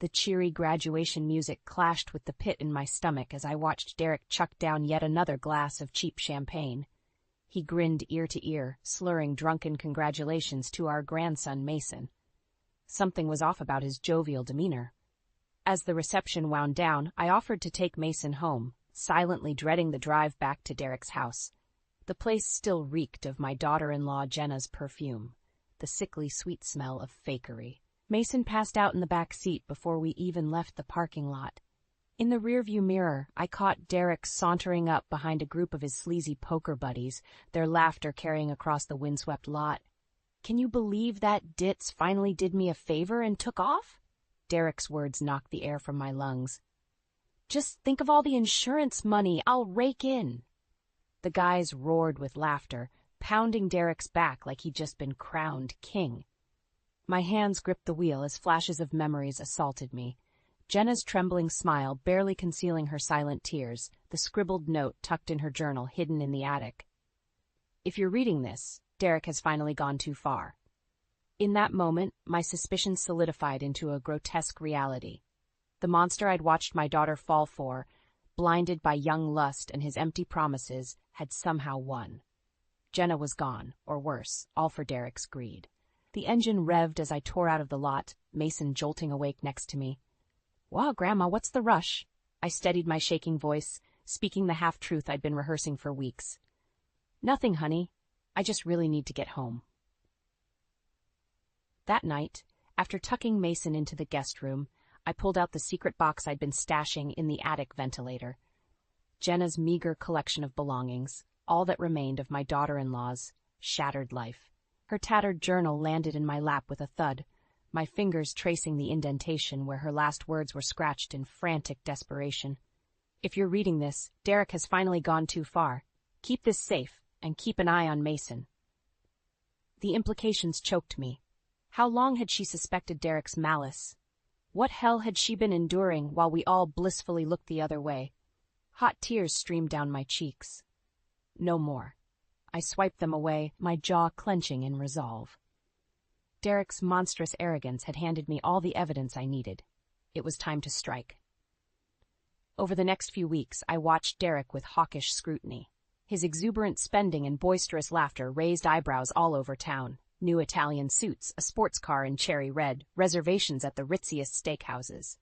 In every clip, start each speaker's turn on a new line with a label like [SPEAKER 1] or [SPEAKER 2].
[SPEAKER 1] The cheery graduation music clashed with the pit in my stomach as I watched Derek chuck down yet another glass of cheap champagne. He grinned ear to ear, slurring drunken congratulations to our grandson Mason. Something was off about his jovial demeanor. As the reception wound down, I offered to take Mason home, silently dreading the drive back to Derek's house. The place still reeked of my daughter-in-law Jenna's perfume, the sickly sweet smell of fakery. Mason passed out in the back seat before we even left the parking lot. In the rearview mirror, I caught Derek sauntering up behind a group of his sleazy poker buddies, their laughter carrying across the windswept lot. "Can you believe that ditz finally did me a favor and took off?" Derek's words knocked the air from my lungs. "Just think of all the insurance money I'll rake in." The guys roared with laughter, pounding Derek's back like he'd just been crowned king. My hands gripped the wheel as flashes of memories assaulted me. Jenna's trembling smile barely concealing her silent tears, the scribbled note tucked in her journal hidden in the attic. "If you're reading this, Derek has finally gone too far." In that moment, my suspicions solidified into a grotesque reality. The monster I'd watched my daughter fall for, blinded by young lust and his empty promises, had somehow won. Jenna was gone, or worse, all for Derek's greed. The engine revved as I tore out of the lot, Mason jolting awake next to me. "Wow, Grandma, what's the rush?" I steadied my shaking voice, speaking the half-truth I'd been rehearsing for weeks. "Nothing, honey. I just really need to get home." That night, after tucking Mason into the guest room, I pulled out the secret box I'd been stashing in the attic ventilator. Jenna's meager collection of belongings, all that remained of my daughter-in-law's shattered life. Her tattered journal landed in my lap with a thud, my fingers tracing the indentation where her last words were scratched in frantic desperation. "If you're reading this, Derek has finally gone too far. Keep this safe, and keep an eye on Mason." The implications choked me. How long had she suspected Derek's malice? What hell had she been enduring while we all blissfully looked the other way? Hot tears streamed down my cheeks. No more. I swiped them away, my jaw clenching in resolve. Derek's monstrous arrogance had handed me all the evidence I needed. It was time to strike. Over the next few weeks, I watched Derek with hawkish scrutiny. His exuberant spending and boisterous laughter raised eyebrows all over town. New Italian suits, a sports car in cherry red, reservations at the ritziest steakhouses.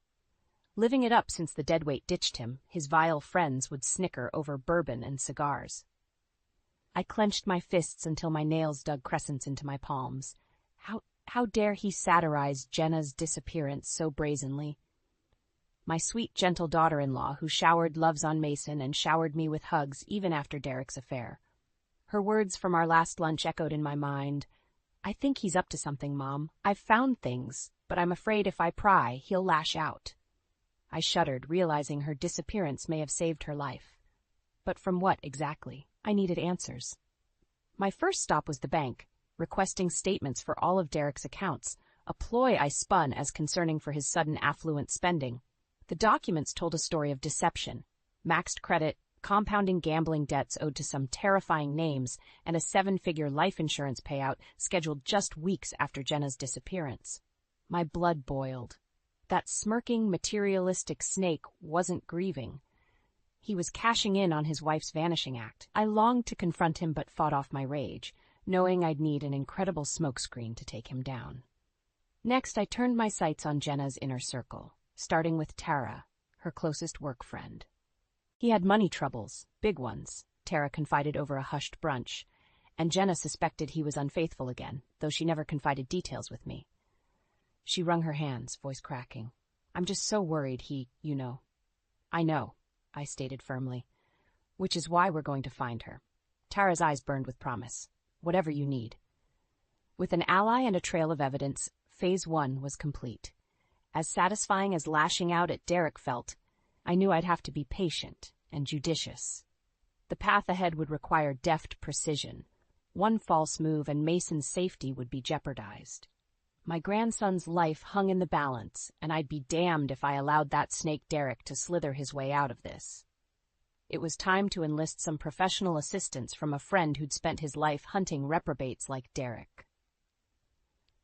[SPEAKER 1] Living it up since the deadweight ditched him, his vile friends would snicker over bourbon and cigars. I clenched my fists until my nails dug crescents into my palms. How dare he satirize Jenna's disappearance so brazenly? My sweet, gentle daughter-in-law who showered loves on Mason and showered me with hugs even after Derek's affair. Her words from our last lunch echoed in my mind. "I think he's up to something, Mom. I've found things, but I'm afraid if I pry, he'll lash out." I shuddered, realizing her disappearance may have saved her life. But from what, exactly? I needed answers. My first stop was the bank, requesting statements for all of Derek's accounts, a ploy I spun as concerning for his sudden affluent spending. The documents told a story of deception, maxed credit, compounding gambling debts owed to some terrifying names, and a 7-figure life insurance payout scheduled just weeks after Jenna's disappearance. My blood boiled. That smirking, materialistic snake wasn't grieving. He was cashing in on his wife's vanishing act. I longed to confront him but fought off my rage, knowing I'd need an incredible smokescreen to take him down. Next, I turned my sights on Jenna's inner circle, starting with Tara, her closest work friend. He had money troubles, big ones, Tara confided over a hushed brunch, and Jenna suspected he was unfaithful again, though she never confided details with me. She wrung her hands, voice cracking. "I'm just so worried "I know," I stated firmly, "which is why we're going to find her." Tara's eyes burned with promise. "Whatever you need." With an ally and a trail of evidence, Phase 1 was complete. As satisfying as lashing out at Derek felt, I knew I'd have to be patient and judicious. The path ahead would require deft precision. One false move and Mason's safety would be jeopardized. My grandson's life hung in the balance, and I'd be damned if I allowed that snake Derek to slither his way out of this. It was time to enlist some professional assistance from a friend who'd spent his life hunting reprobates like Derek.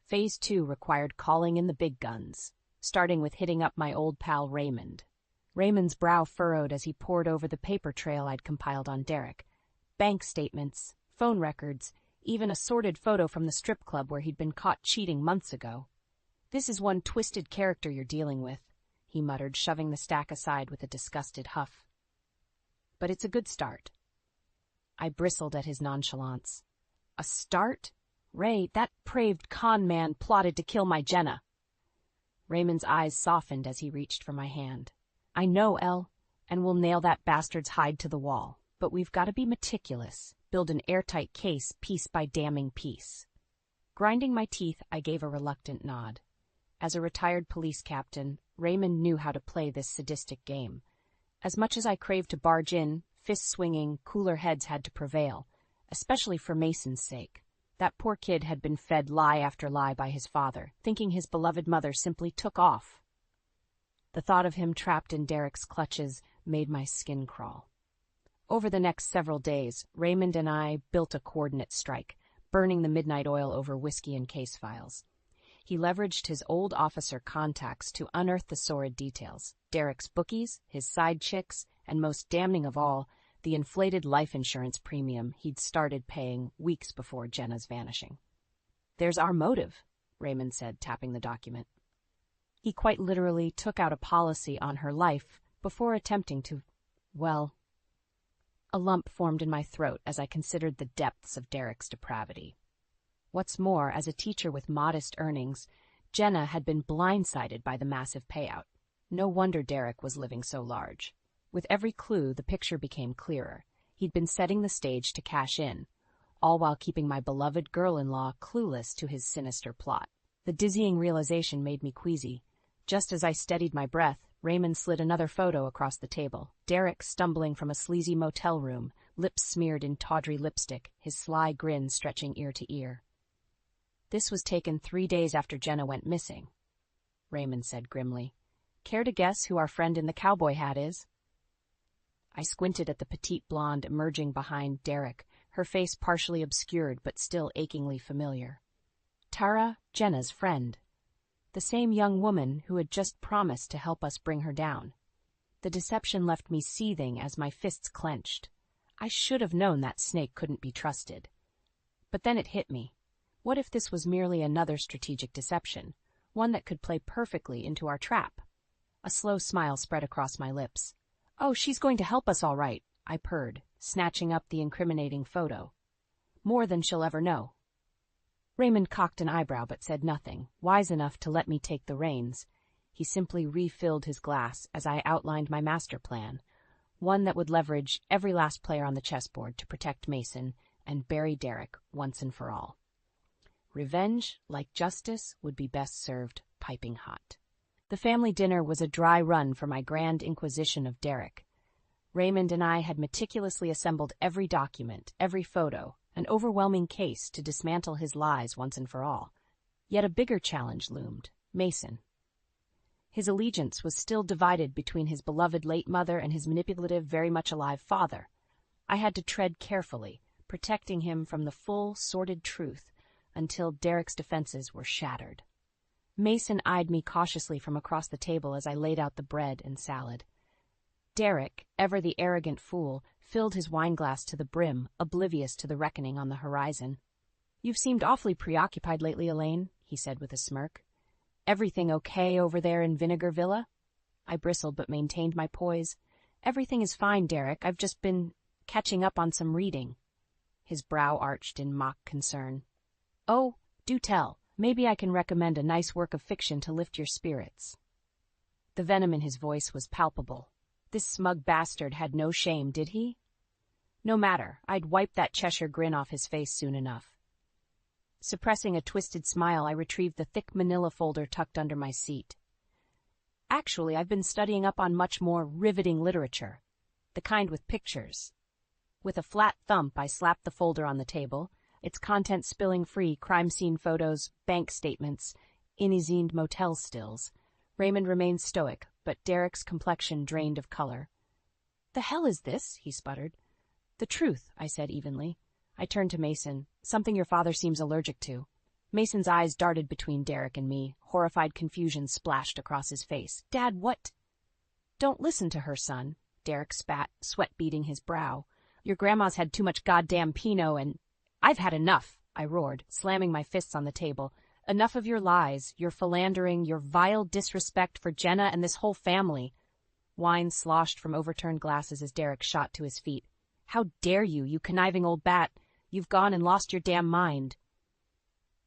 [SPEAKER 1] Phase 2 required calling in the big guns. starting with hitting up my old pal Raymond. Raymond's brow furrowed as he pored over the paper trail I'd compiled on Derek. Bank statements, phone records, even a sordid photo from the strip club where he'd been caught cheating months ago. "This is one twisted character you're dealing with," he muttered, shoving the stack aside with a disgusted huff. "But it's a good start." I bristled at his nonchalance. "A start? Ray, that praved con man plotted to kill my Jenna." Raymond's eyes softened as he reached for my hand. "I know, Elle, and we'll nail that bastard's hide to the wall. But we've got to be meticulous, build an airtight case piece by damning piece." Grinding my teeth, I gave a reluctant nod. As a retired police captain, Raymond knew how to play this sadistic game. As much as I craved to barge in, fist-swinging, cooler heads had to prevail, especially for Mason's sake. That poor kid had been fed lie after lie by his father, thinking his beloved mother simply took off. The thought of him trapped in Derek's clutches made my skin crawl. Over the next several days, Raymond and I built a coordinate strike, burning the midnight oil over whiskey and case files. He leveraged his old officer contacts to unearth the sordid details: Derek's bookies, his side chicks, and most damning of all, the inflated life insurance premium he'd started paying weeks before Jenna's vanishing. "There's our motive," Raymond said, tapping the document. He quite literally took out a policy on her life before attempting to, well... A lump formed in my throat as I considered the depths of Derek's depravity. What's more, as a teacher with modest earnings, Jenna had been blindsided by the massive payout. No wonder Derek was living so large. With every clue, the picture became clearer. He'd been setting the stage to cash in, all while keeping my beloved girl-in-law clueless to his sinister plot. The dizzying realization made me queasy. Just as I steadied my breath, Raymond slid another photo across the table. Derek stumbling from a sleazy motel room, lips smeared in tawdry lipstick, his sly grin stretching ear to ear. "This was taken 3 days after Jenna went missing," Raymond said grimly. "Care to guess who our friend in the cowboy hat is?" I squinted at the petite blonde emerging behind Derek, her face partially obscured but still achingly familiar. Tara, Jenna's friend. The same young woman who had just promised to help us bring her down. The deception left me seething as my fists clenched. I should have known that snake couldn't be trusted. But then it hit me. What if this was merely another strategic deception, one that could play perfectly into our trap? A slow smile spread across my lips. "Oh, she's going to help us all right," I purred, snatching up the incriminating photo. "More than she'll ever know." Raymond cocked an eyebrow but said nothing, wise enough to let me take the reins. He simply refilled his glass as I outlined my master plan, one that would leverage every last player on the chessboard to protect Mason and bury Derek once and for all. Revenge, like justice, would be best served piping hot. The family dinner was a dry run for my grand inquisition of Derek. Raymond and I had meticulously assembled every document, every photo, an overwhelming case to dismantle his lies once and for all. Yet a bigger challenge loomed: Mason. His allegiance was still divided between his beloved late mother and his manipulative, very much alive father. I had to tread carefully, protecting him from the full, sordid truth, until Derek's defenses were shattered. Mason eyed me cautiously from across the table as I laid out the bread and salad. Derek, ever the arrogant fool, filled his wineglass to the brim, oblivious to the reckoning on the horizon. "You've seemed awfully preoccupied lately, Elaine," he said with a smirk. "Everything okay over there in Vinegar Villa?" I bristled but maintained my poise. "Everything is fine, Derek. I've just been catching up on some reading." His brow arched in mock concern. "Oh, do tell. Maybe I can recommend a nice work of fiction to lift your spirits." The venom in his voice was palpable. This smug bastard had no shame, did he? No matter, I'd wipe that Cheshire grin off his face soon enough. Suppressing a twisted smile, I retrieved the thick manila folder tucked under my seat. "Actually, I've been studying up on much more riveting literature. The kind with pictures." With a flat thump, I slapped the folder on the table, its contents spilling free: crime scene photos, bank statements, inizined motel stills. Raymond remained stoic, but Derek's complexion drained of color. "The hell is this?" he sputtered. "The truth," I said evenly. I turned to Mason. "Something your father seems allergic to." Mason's eyes darted between Derek and me. Horrified confusion splashed across his face. "Dad, what?" "Don't listen to her, son," Derek spat, sweat beading his brow. "Your grandma's had too much goddamn Pinot and—" "I've had enough," I roared, slamming my fists on the table. "Enough of your lies, your philandering, your vile disrespect for Jenna and this whole family." Wine sloshed from overturned glasses as Derek shot to his feet. "How dare you, you conniving old bat! You've gone and lost your damn mind."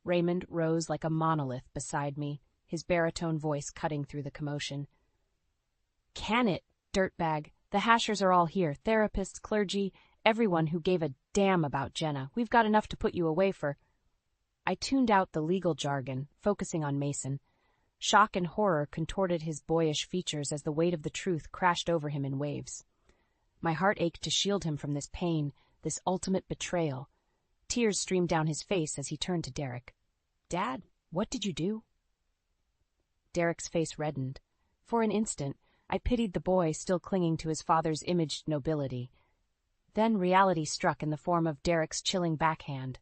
[SPEAKER 1] Raymond rose like a monolith beside me, his baritone voice cutting through the commotion. "Can it, dirtbag? The Hashers are all here, therapists, clergy, everyone who gave a damn about Jenna. We've got enough to put you away for—" I tuned out the legal jargon, focusing on Mason. Shock and horror contorted his boyish features as the weight of the truth crashed over him in waves. My heart ached to shield him from this pain, this ultimate betrayal. Tears streamed down his face as he turned to Derek. "Dad, what did you do?" Derek's face reddened. For an instant, I pitied the boy still clinging to his father's imaged nobility. Then reality struck in the form of Derek's chilling backhand.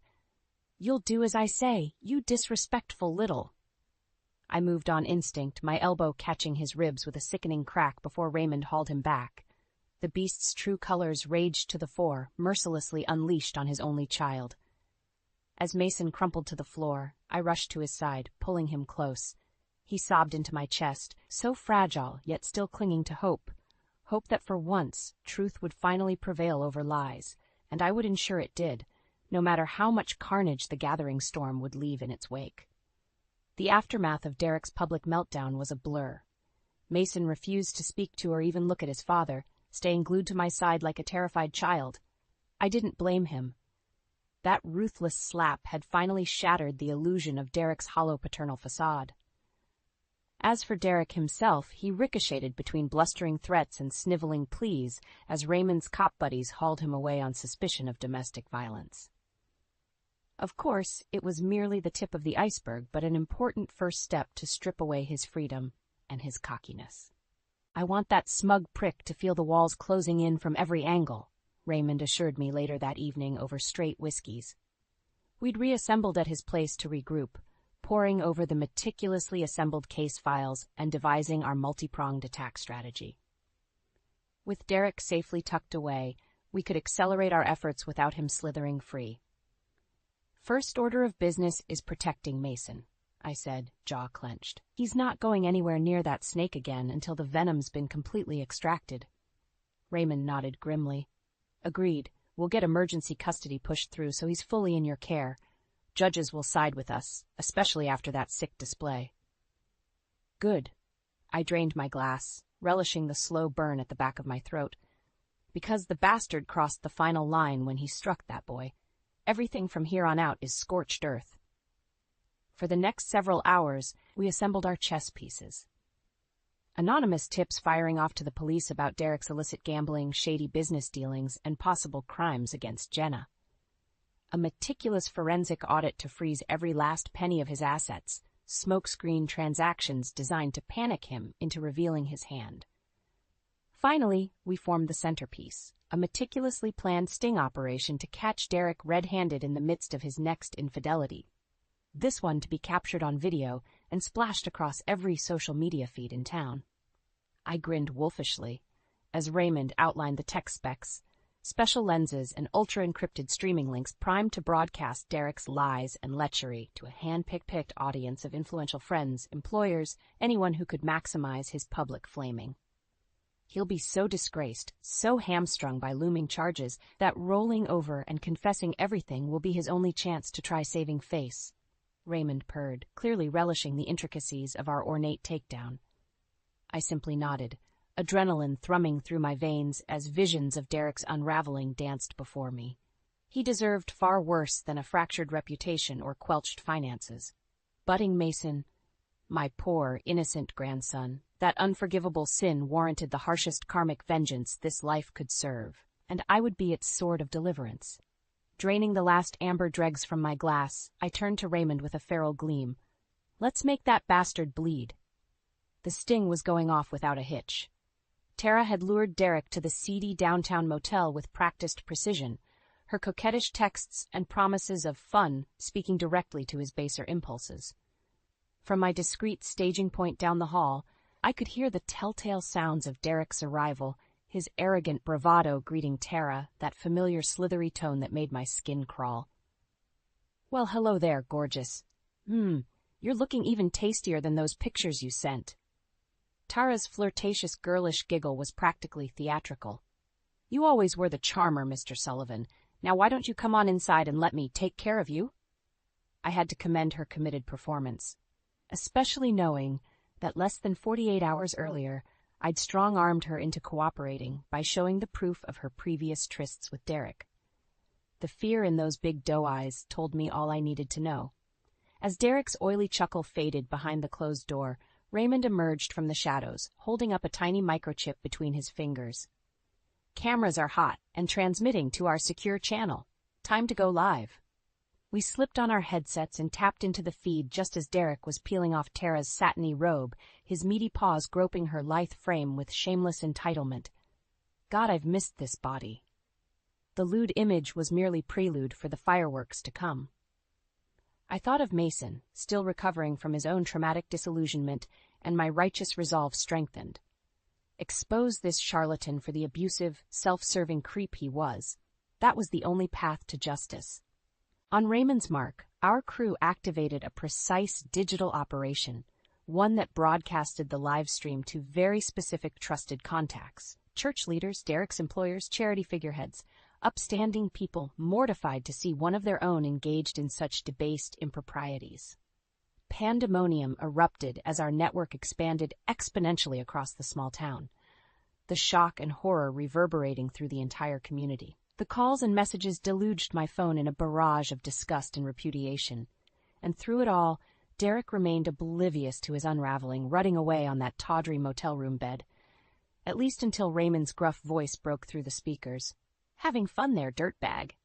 [SPEAKER 1] "You'll do as I say, you disrespectful little—" I moved on instinct, my elbow catching his ribs with a sickening crack before Raymond hauled him back. The beast's true colors raged to the fore, mercilessly unleashed on his only child. As Mason crumpled to the floor, I rushed to his side, pulling him close. He sobbed into my chest, so fragile, yet still clinging to hope. Hope that for once, truth would finally prevail over lies, and I would ensure it did, no matter how much carnage the gathering storm would leave in its wake. The aftermath of Derek's public meltdown was a blur. Mason refused to speak to or even look at his father, staying glued to my side like a terrified child. I didn't blame him. That ruthless slap had finally shattered the illusion of Derek's hollow paternal facade. As for Derek himself, he ricocheted between blustering threats and sniveling pleas as Raymond's cop buddies hauled him away on suspicion of domestic violence. Of course, it was merely the tip of the iceberg, but an important first step to strip away his freedom and his cockiness. "I want that smug prick to feel the walls closing in from every angle," Raymond assured me later that evening over straight whiskeys. We'd reassembled at his place to regroup, poring over the meticulously assembled case files and devising our multi-pronged attack strategy. With Derek safely tucked away, we could accelerate our efforts without him slithering free. "First order of business is protecting Mason," I said, jaw clenched. "He's not going anywhere near that snake again until the venom's been completely extracted." Raymond nodded grimly. "Agreed. We'll get emergency custody pushed through so he's fully in your care. Judges will side with us, especially after that sick display." "Good." I drained my glass, relishing the slow burn at the back of my throat. "Because the bastard crossed the final line when he struck that boy. Everything from here on out is scorched earth." For the next several hours, we assembled our chess pieces. Anonymous tips firing off to the police about Derek's illicit gambling, shady business dealings, and possible crimes against Jenna. A meticulous forensic audit to freeze every last penny of his assets, smokescreen transactions designed to panic him into revealing his hand. Finally, we formed the centerpiece, a meticulously planned sting operation to catch Derek red-handed in the midst of his next infidelity. This one to be captured on video and splashed across every social media feed in town. I grinned wolfishly as Raymond outlined the tech specs, special lenses and ultra-encrypted streaming links primed to broadcast Derek's lies and lechery to a hand-picked audience of influential friends, employers, anyone who could maximize his public flaming. He'll be so disgraced, so hamstrung by looming charges, that rolling over and confessing everything will be his only chance to try saving face. Raymond purred, clearly relishing the intricacies of our ornate takedown. I simply nodded, adrenaline thrumming through my veins as visions of Derek's unraveling danced before me. He deserved far worse than a fractured reputation or quelched finances. Budding Mason, my poor, innocent grandson, that unforgivable sin warranted the harshest karmic vengeance this life could serve, and I would be its sword of deliverance. Draining the last amber dregs from my glass, I turned to Raymond with a feral gleam. "Let's make that bastard bleed." The sting was going off without a hitch. Tara had lured Derek to the seedy downtown motel with practiced precision. her coquettish texts and promises of fun speaking directly to his baser impulses. From my discreet staging point down the hall, I could hear the telltale sounds of Derek's arrival, his arrogant bravado greeting Tara, that familiar slithery tone that made my skin crawl. "Well, hello there, gorgeous. You're looking even tastier than those pictures you sent." Tara's flirtatious girlish giggle was practically theatrical. "You always were the charmer, Mr. Sullivan. Now why don't you come on inside and let me take care of you?" I had to commend her committed performance, especially knowing that less than 48 hours earlier, I'd strong-armed her into cooperating by showing the proof of her previous trysts with Derek. The fear in those big doe eyes told me all I needed to know. As Derek's oily chuckle faded behind the closed door, Raymond emerged from the shadows, holding up a tiny microchip between his fingers. "Cameras are hot and transmitting to our secure channel. Time to go live." We slipped on our headsets and tapped into the feed just as Derek was peeling off Tara's satiny robe, his meaty paws groping her lithe frame with shameless entitlement. God, I've missed this body. The lewd image was merely prelude for the fireworks to come. I thought of Mason, still recovering from his own traumatic disillusionment, and my righteous resolve strengthened. Expose this charlatan for the abusive, self-serving creep he was. That was the only path to justice. On Raymond's mark, our crew activated a precise digital operation, one that broadcasted the live stream to very specific trusted contacts: church leaders, Derek's employers, charity figureheads, upstanding people mortified to see one of their own engaged in such debased improprieties. Pandemonium erupted as our network expanded exponentially across the small town, the shock and horror reverberating through the entire community. The calls and messages deluged my phone in a barrage of disgust and repudiation, and through it all, Derek remained oblivious to his unraveling, rutting away on that tawdry motel room bed, at least until Raymond's gruff voice broke through the speakers. "Having fun there, dirtbag."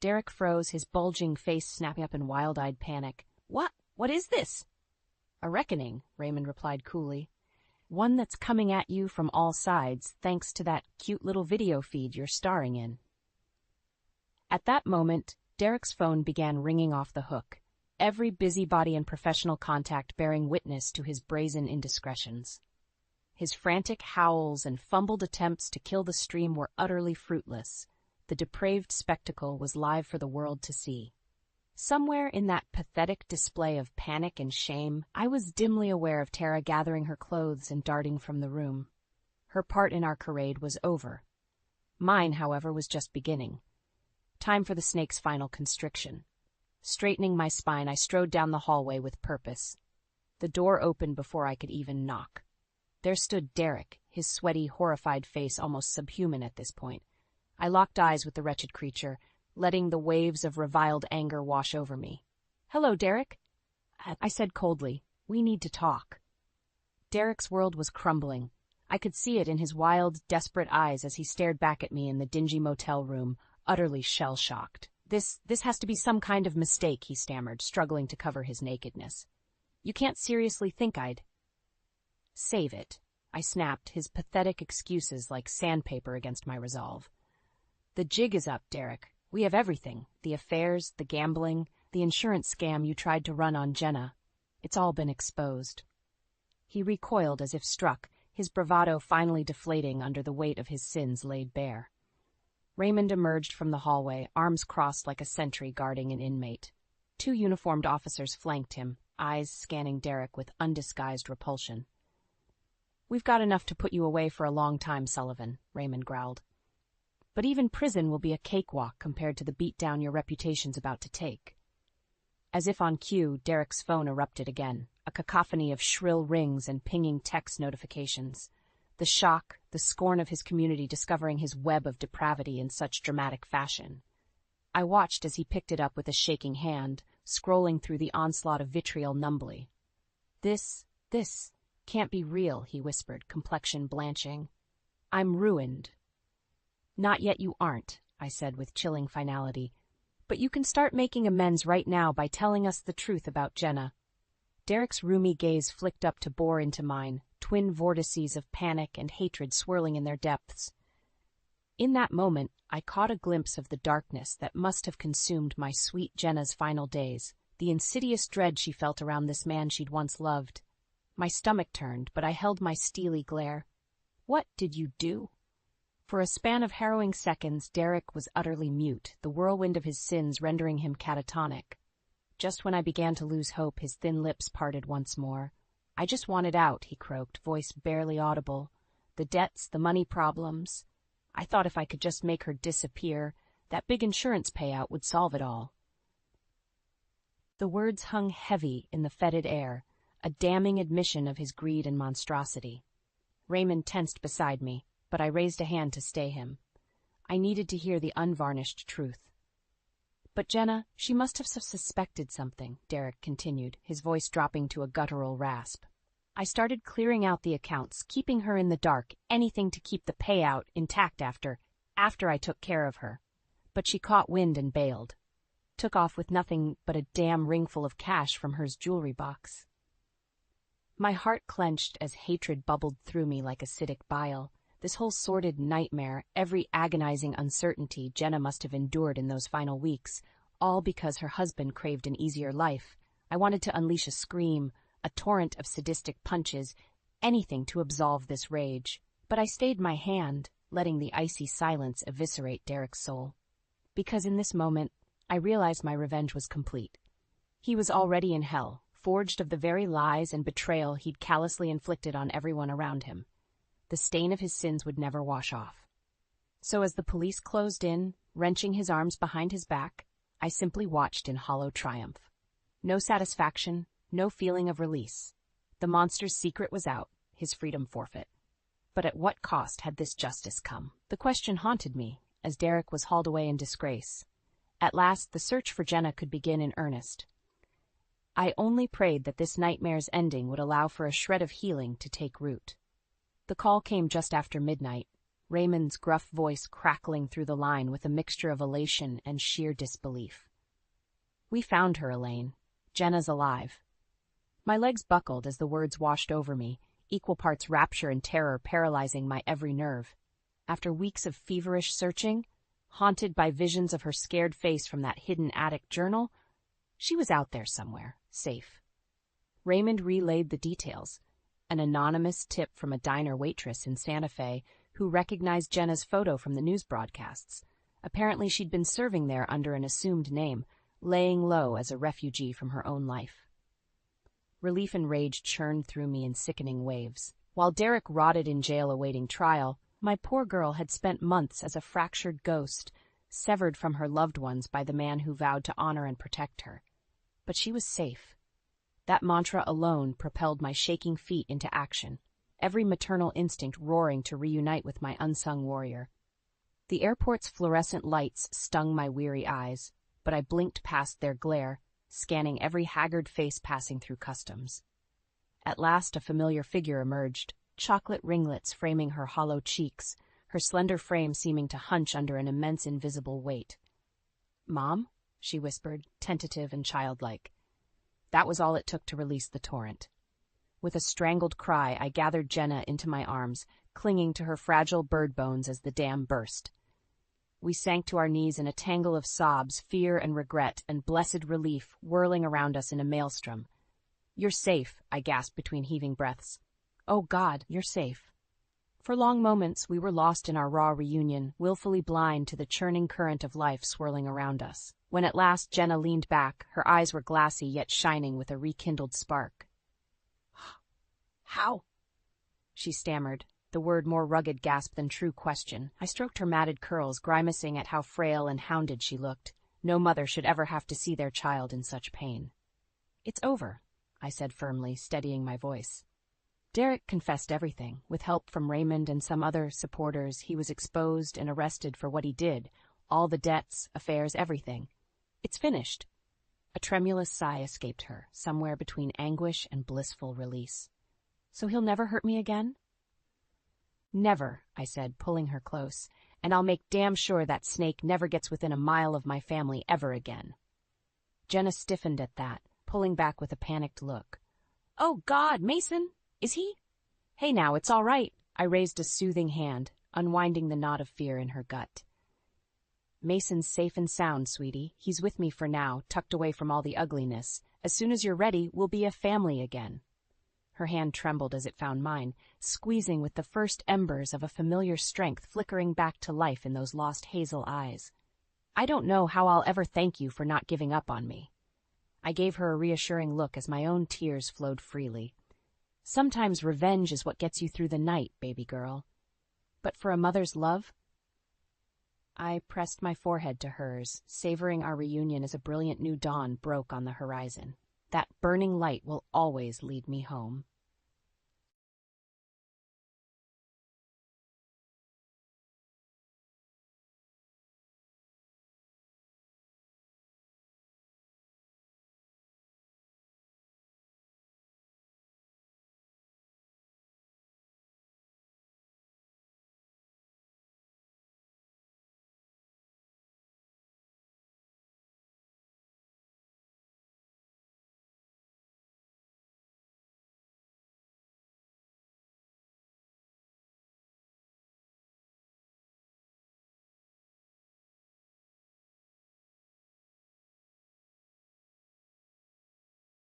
[SPEAKER 1] Derek froze, his bulging face snapping up in wild-eyed panic. What is this?" "A reckoning," Raymond replied coolly. "One that's coming at you from all sides, thanks to that cute little video feed you're starring in." At that moment, Derek's phone began ringing off the hook, every busybody and professional contact bearing witness to his brazen indiscretions. His frantic howls and fumbled attempts to kill the stream were utterly fruitless. The depraved spectacle was live for the world to see. Somewhere in that pathetic display of panic and shame, I was dimly aware of Tara gathering her clothes and darting from the room. Her part in our charade was over. Mine, however, was just beginning. Time for the snake's final constriction. Straightening my spine, I strode down the hallway with purpose. The door opened before I could even knock. There stood Derek, his sweaty, horrified face almost subhuman at this point. I locked eyes with the wretched creature, letting the waves of reviled anger wash over me. "Hello, Derek," I said coldly. "We need to talk." Derek's world was crumbling. I could see it in his wild, desperate eyes as he stared back at me in the dingy motel room, utterly shell-shocked. This has to be some kind of mistake," he stammered, struggling to cover his nakedness. "You can't seriously think I'd—" "Save it," I snapped, his pathetic excuses like sandpaper against my resolve. "The jig is up, Derek. We have everything, the affairs, the gambling, the insurance scam you tried to run on Jenna. It's all been exposed." He recoiled as if struck, his bravado finally deflating under the weight of his sins laid bare. Raymond emerged from the hallway, arms crossed like a sentry guarding an inmate. 2 uniformed officers flanked him, eyes scanning Derek with undisguised repulsion. "We've got enough to put you away for a long time, Sullivan," Raymond growled. "But even prison will be a cakewalk compared to the beatdown your reputation's about to take." As if on cue, Derek's phone erupted again, a cacophony of shrill rings and pinging text notifications. The shock, the scorn of his community discovering his web of depravity in such dramatic fashion. I watched as he picked it up with a shaking hand, scrolling through the onslaught of vitriol numbly. This can't be real," he whispered, complexion blanching. "I'm ruined." "Not yet you aren't," I said with chilling finality. "But you can start making amends right now by telling us the truth about Jenna." Derek's roomy gaze flicked up to bore into mine, twin vortices of panic and hatred swirling in their depths. In that moment, I caught a glimpse of the darkness that must have consumed my sweet Jenna's final days, the insidious dread she felt around this man she'd once loved. My stomach turned, but I held my steely glare. "What did you do?" For a span of harrowing seconds, Derek was utterly mute, the whirlwind of his sins rendering him catatonic. Just when I began to lose hope, his thin lips parted once more. "I just wanted out," he croaked, voice barely audible. "The debts, the money problems. I thought if I could just make her disappear, that big insurance payout would solve it all." The words hung heavy in the fetid air, a damning admission of his greed and monstrosity. Raymond tensed beside me, but I raised a hand to stay him. I needed to hear the unvarnished truth. "But Jenna, she must have suspected something," Derek continued, his voice dropping to a guttural rasp. "I started clearing out the accounts, keeping her in the dark, anything to keep the payout intact after I took care of her. But she caught wind and bailed. Took off with nothing but a damn ringful of cash from her jewelry box." My heart clenched as hatred bubbled through me like acidic bile. This whole sordid nightmare, every agonizing uncertainty Jenna must have endured in those final weeks, all because her husband craved an easier life. I wanted to unleash a scream, a torrent of sadistic punches, anything to absolve this rage. But I stayed my hand, letting the icy silence eviscerate Derek's soul. Because in this moment, I realized my revenge was complete. He was already in hell, forged of the very lies and betrayal he'd callously inflicted on everyone around him. The stain of his sins would never wash off. So as the police closed in, wrenching his arms behind his back, I simply watched in hollow triumph. No satisfaction, no feeling of release. The monster's secret was out, his freedom forfeit. But at what cost had this justice come? The question haunted me, as Derek was hauled away in disgrace. At last, the search for Jenna could begin in earnest. I only prayed that this nightmare's ending would allow for a shred of healing to take root. The call came just after midnight, Raymond's gruff voice crackling through the line with a mixture of elation and sheer disbelief. "We found her, Elaine. Jenna's alive." My legs buckled as the words washed over me, equal parts rapture and terror paralyzing my every nerve. After weeks of feverish searching, haunted by visions of her scared face from that hidden attic journal, she was out there somewhere, safe. Raymond relayed the details. An anonymous tip from a diner waitress in Santa Fe who recognized Jenna's photo from the news broadcasts. Apparently she'd been serving there under an assumed name, laying low as a refugee from her own life. Relief and rage churned through me in sickening waves. While Derek rotted in jail awaiting trial, my poor girl had spent months as a fractured ghost, severed from her loved ones by the man who vowed to honor and protect her. But she was safe. That mantra alone propelled my shaking feet into action, every maternal instinct roaring to reunite with my unsung warrior. The airport's fluorescent lights stung my weary eyes, but I blinked past their glare, scanning every haggard face passing through customs. At last a familiar figure emerged, chocolate ringlets framing her hollow cheeks, her slender frame seeming to hunch under an immense invisible weight. "Mom?" she whispered, tentative and childlike. That was all it took to release the torrent. With a strangled cry, I gathered Jenna into my arms, clinging to her fragile bird bones as the dam burst. We sank to our knees in a tangle of sobs, fear and regret, and blessed relief whirling around us in a maelstrom. "You're safe," I gasped between heaving breaths. "Oh God, you're safe." For long moments, we were lost in our raw reunion, willfully blind to the churning current of life swirling around us. When at last Jenna leaned back, her eyes were glassy yet shining with a rekindled spark. "How?" she stammered, the word more rugged gasp than true question. I stroked her matted curls, grimacing at how frail and hounded she looked. No mother should ever have to see their child in such pain. "It's over," I said firmly, steadying my voice. Derek confessed everything. With help from Raymond and some other supporters, he was exposed and arrested for what he did, all the debts, affairs, everything. "It's finished." A tremulous sigh escaped her, somewhere between anguish and blissful release. "So he'll never hurt me again?" "Never," I said, pulling her close, "and I'll make damn sure that snake never gets within a mile of my family ever again." Jenna stiffened at that, pulling back with a panicked look. "Oh God, Mason! Is he—" "Hey now, it's all right." I raised a soothing hand. unwinding the knot of fear in her gut. Mason's safe and sound, sweetie. He's with me for now, tucked away from all the ugliness. As soon as you're ready, we'll be a family again. Her hand trembled as it found mine, squeezing with the first embers of a familiar strength flickering back to life in those lost hazel eyes. I don't know how I'll ever thank you for not giving up on me. I gave her a reassuring look as my own tears flowed freely. Sometimes revenge is what gets you through the night, baby girl. But for a mother's love? I pressed my forehead to hers, savoring our reunion as a brilliant new dawn broke on the horizon. That burning light will always lead me home.